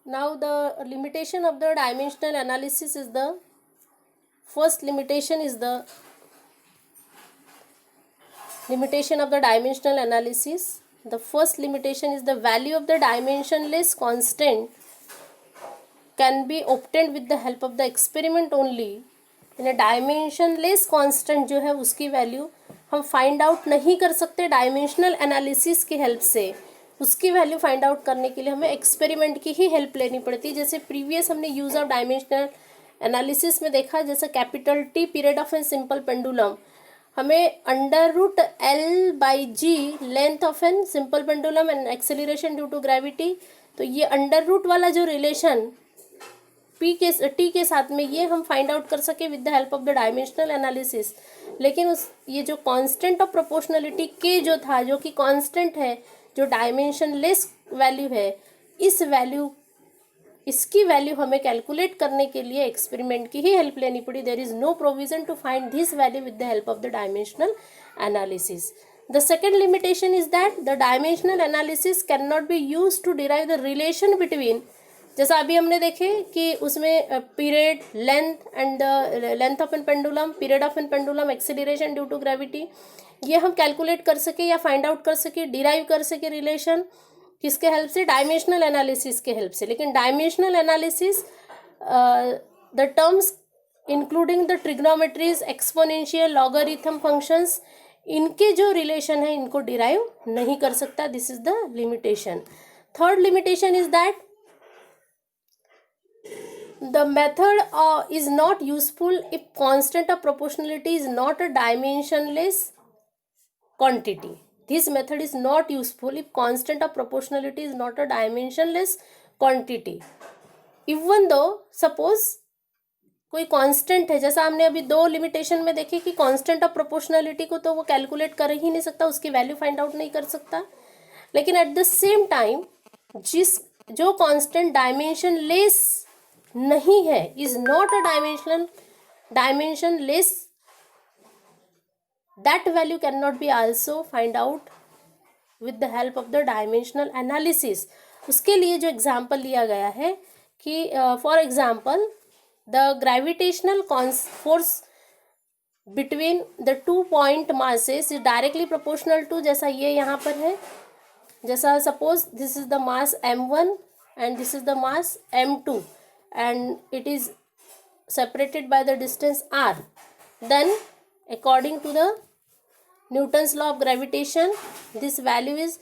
Now the limitation of the dimensional analysis is the first limitation is the limitation of the dimensional analysis. The first limitation is the value of the dimensionless constant can be obtained with the help of the experiment only. यानी dimensionless constant जो है उसकी value हम find out नहीं कर सकते dimensional analysis की help से. उसकी वैल्यू फाइंड आउट करने के लिए हमें एक्सपेरिमेंट की ही हेल्प लेनी पड़ती है. जैसे प्रीवियस हमने यूज ऑफ डायमेंशनल एनालिसिस में देखा, जैसे capital T period of an simple pendulum, हमें √L/g length of an simple pendulum and acceleration due to gravity. तो ये अंडर रूट वाला जो रिलेशन टी के साथ में ये हम फाइंड आउट कर सके with the help of the dimensional analysis. लेकिन ये जो कांस्टेंट ऑफ प्रोपोर्शनलिटी के जो था, जो कि कांस्टेंट है, जो डायमेंशनलेस वैल्यू है, इसकी वैल्यू हमें कैलकुलेट करने के लिए एक्सपेरिमेंट की ही हेल्प लेनी पड़ी. There is no provision to find this value with the help of the dimensional analysis. The second limitation is that the dimensional analysis can not be use to derive the relation between, जैसा अभी हमने देखे कि उसमें period, length and length of an pendulum, period of an pendulum, acceleration due to gravity, ये हम calculate कर सके या फाइंड आउट कर सके, डिराइव कर सके रिलेशन किसके हेल्प से, डायमेंशनल एनालिसिस के हेल्प से. लेकिन dimensional analysis the terms including the trigonometries, exponential, logarithm functions, इनके जो रिलेशन है इनको डिराइव नहीं कर सकता. This is the limitation. Third limitation is that the method is not useful if constant of proportionality is not a dimensionless quantity. This method is not useful if constant of proportionality is not a dimensionless quantity. Even though suppose कोई constant है, जैसा हमने अभी दो limitation में देखे कि constant of proportionality को तो वो कैलकुलेट कर ही नहीं सकता, उसकी वैल्यू फाइंड आउट नहीं कर सकता. लेकिन एट द सेम टाइम जो कांस्टेंट डायमेंशनलेस नहीं है, is not a dimensionless, that value can not be also find out with the help of the dimensional analysis. उसके लिए जो एग्जाम्पल लिया गया है कि for example the gravitational force between the 2 point masses is directly proportional to, जैसा ये यहाँ पर है, जैसा suppose this is the mass m1 and this is the mass m2 and it is separated by the distance r. Then according to the Newton's law of gravitation, this value is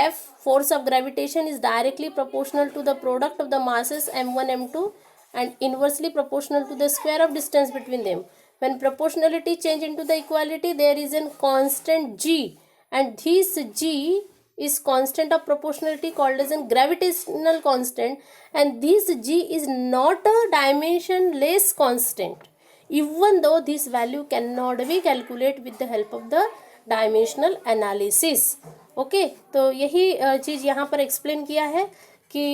F, force of gravitation, is directly proportional to the product of the masses m1 m2 and inversely proportional to the square of distance between them. When proportionality change into the equality, there is a constant g, and this g is constant of proportionality called as a gravitational constant, and this g is not a dimensionless constant, even though this value cannot be calculated with the help of the dimensional analysis. okay, तो यही चीज़ यहाँ पर explain किया है कि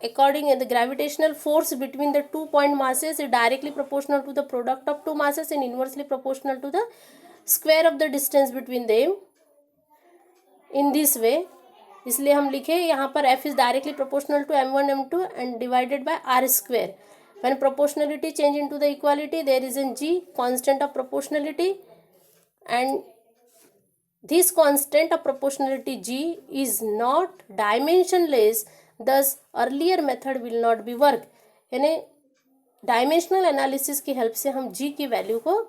according to the gravitational force between the 2 point masses is directly proportional to the product of two masses and inversely proportional to the square of the distance between them. In this way, इसलिए हम लिखे यहाँ पर f is directly proportional to m1 m2 and divided by r square. When proportionality change into the equality there is an g, constant of proportionality, and this constant of proportionality g is not dimensionless, thus earlier method will not be work. यानी dimensional analysis की help से हम g की value को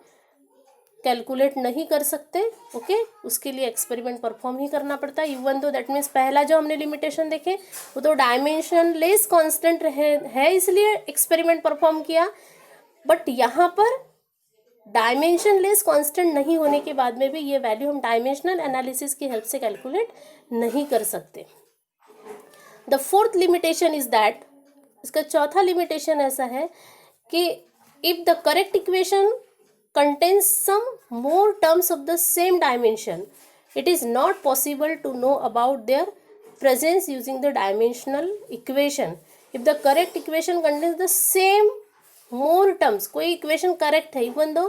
calculate नहीं कर सकते. Okay, उसके लिए एक्सपेरिमेंट परफॉर्म ही करना पड़ता है. इवन दो दैट मीन्स पहला जो हमने लिमिटेशन देखे वो तो डायमेंशनलेस कांस्टेंट है इसलिए एक्सपेरिमेंट परफॉर्म किया, बट यहाँ पर डायमेंशनलेस कांस्टेंट नहीं होने के बाद में भी ये वैल्यू हम डायमेंशनल एनालिसिस की हेल्प से कैलकुलेट नहीं कर सकते. The fourth limitation is that, इसका चौथा लिमिटेशन ऐसा है कि if the correct equation contains some more terms of the same dimension, it is not possible to know about their presence using the dimensional equation. If the correct equation contains the same more terms, कोई equation correct है, even though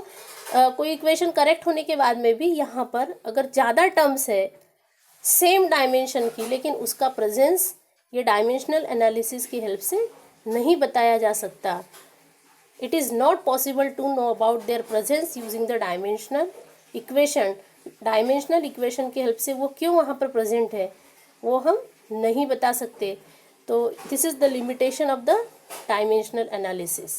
कोई equation correct होने के बाद में भी यहाँ पर अगर ज़्यादा टर्म्स है सेम डायमेंशन की, लेकिन उसका प्रेजेंस ये डायमेंशनल एनालिसिस की हेल्प से नहीं बताया जा सकता। It is not possible to know about their presence using the dimensional equation. Dimensional equation की हेल्प से वो क्यों वहाँ पर प्रेजेंट है वो हम नहीं बता सकते। तो this is the limitation of the dimensional analysis.